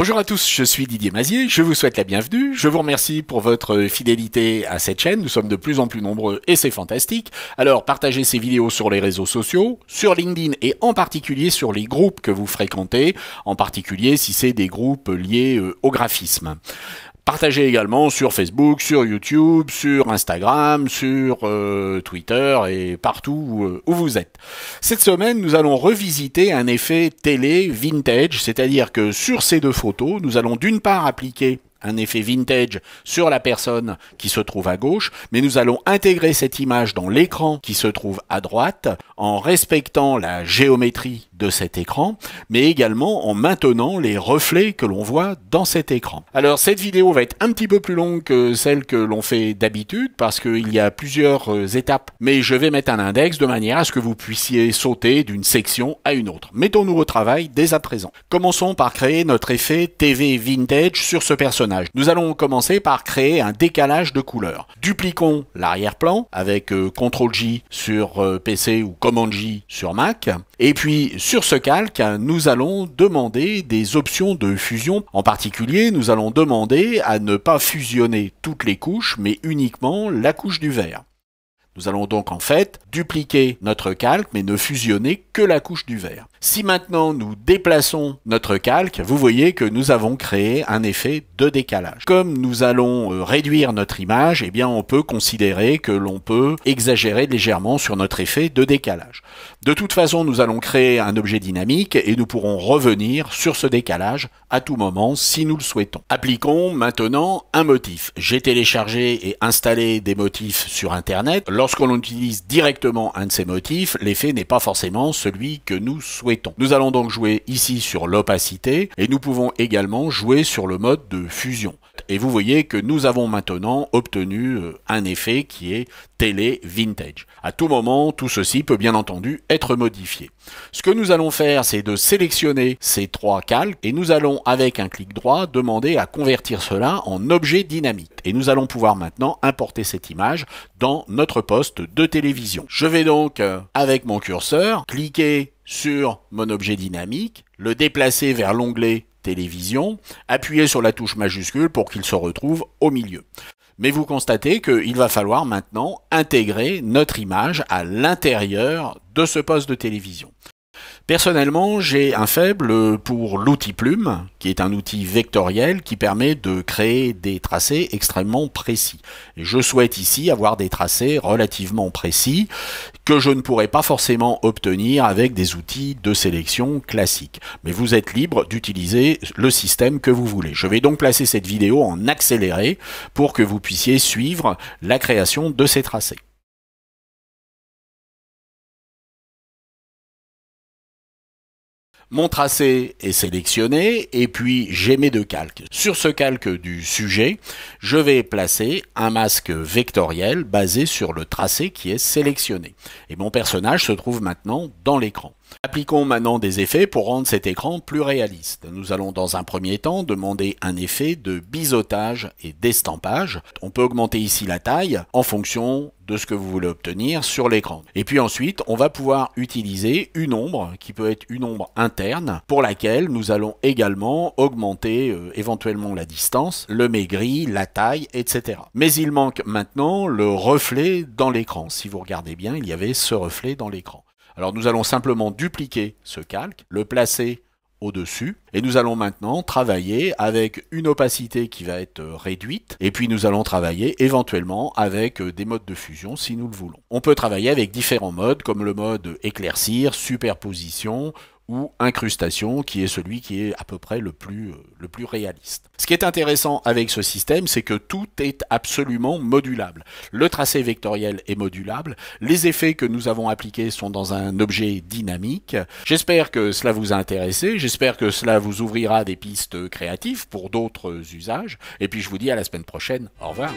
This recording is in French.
Bonjour à tous, je suis Didier Mazier, je vous souhaite la bienvenue, je vous remercie pour votre fidélité à cette chaîne, nous sommes de plus en plus nombreux et c'est fantastique. Alors partagez ces vidéos sur les réseaux sociaux, sur LinkedIn et en particulier sur les groupes que vous fréquentez, en particulier si c'est des groupes liés au graphisme. Partagez également sur Facebook, sur YouTube, sur Instagram, sur Twitter et partout où vous êtes. Cette semaine, nous allons revisiter un effet télé vintage, c'est-à-dire que sur ces deux photos, nous allons d'une part appliquer un effet vintage sur la personne qui se trouve à gauche, mais nous allons intégrer cette image dans l'écran qui se trouve à droite en respectant la géométrie de cet écran, mais également en maintenant les reflets que l'on voit dans cet écran. Alors cette vidéo va être un petit peu plus longue que celle que l'on fait d'habitude parce qu'il y a plusieurs étapes, mais je vais mettre un index de manière à ce que vous puissiez sauter d'une section à une autre. Mettons-nous au travail dès à présent. Commençons par créer notre effet TV vintage sur ce personnage. Nous allons commencer par créer un décalage de couleurs. Dupliquons l'arrière-plan avec CTRL-J sur PC ou Command-J sur Mac. Et puis sur ce calque, nous allons demander des options de fusion. En particulier, nous allons demander à ne pas fusionner toutes les couches, mais uniquement la couche du vert. Nous allons donc en fait dupliquer notre calque mais ne fusionner que la couche du vert. Si maintenant nous déplaçons notre calque, vous voyez que nous avons créé un effet de décalage. Comme nous allons réduire notre image, eh bien on peut considérer que l'on peut exagérer légèrement sur notre effet de décalage. De toute façon, nous allons créer un objet dynamique et nous pourrons revenir sur ce décalage à tout moment si nous le souhaitons. Appliquons maintenant un motif. J'ai téléchargé et installé des motifs sur Internet. Lorsqu'on utilise directement un de ces motifs, l'effet n'est pas forcément celui que nous souhaitons. Nous allons donc jouer ici sur l'opacité et nous pouvons également jouer sur le mode de fusion. Et vous voyez que nous avons maintenant obtenu un effet qui est télé vintage. À tout moment, tout ceci peut bien entendu être modifié. Ce que nous allons faire, c'est de sélectionner ces trois calques et nous allons avec un clic droit demander à convertir cela en objet dynamique. Et nous allons pouvoir maintenant importer cette image dans notre poste de télévision. Je vais donc, avec mon curseur, cliquer sur mon objet dynamique, le déplacer vers l'onglet télévision, appuyer sur la touche majuscule pour qu'il se retrouve au milieu. Mais vous constatez qu'il va falloir maintenant intégrer notre image à l'intérieur de ce poste de télévision. Personnellement, j'ai un faible pour l'outil Plume, qui est un outil vectoriel qui permet de créer des tracés extrêmement précis. Et je souhaite ici avoir des tracés relativement précis que je ne pourrais pas forcément obtenir avec des outils de sélection classiques. Mais vous êtes libre d'utiliser le système que vous voulez. Je vais donc placer cette vidéo en accéléré pour que vous puissiez suivre la création de ces tracés. Mon tracé est sélectionné et puis j'ai mes deux calques. Sur ce calque du sujet, je vais placer un masque vectoriel basé sur le tracé qui est sélectionné. Et mon personnage se trouve maintenant dans l'écran. Appliquons maintenant des effets pour rendre cet écran plus réaliste. Nous allons dans un premier temps demander un effet de biseautage et d'estampage. On peut augmenter ici la taille en fonction de ce que vous voulez obtenir sur l'écran. Et puis ensuite, on va pouvoir utiliser une ombre qui peut être une ombre interne pour laquelle nous allons également augmenter éventuellement la distance, le maigri, la taille, etc. Mais il manque maintenant le reflet dans l'écran. Si vous regardez bien, il y avait ce reflet dans l'écran. Alors nous allons simplement dupliquer ce calque, le placer au-dessus, et nous allons maintenant travailler avec une opacité qui va être réduite, et puis nous allons travailler éventuellement avec des modes de fusion si nous le voulons. On peut travailler avec différents modes, comme le mode éclaircir, superposition, ou incrustation, qui est celui qui est à peu près le plus réaliste. Ce qui est intéressant avec ce système, c'est que tout est absolument modulable. Le tracé vectoriel est modulable, les effets que nous avons appliqués sont dans un objet dynamique. J'espère que cela vous a intéressé, j'espère que cela vous ouvrira des pistes créatives pour d'autres usages, et puis je vous dis à la semaine prochaine. Au revoir.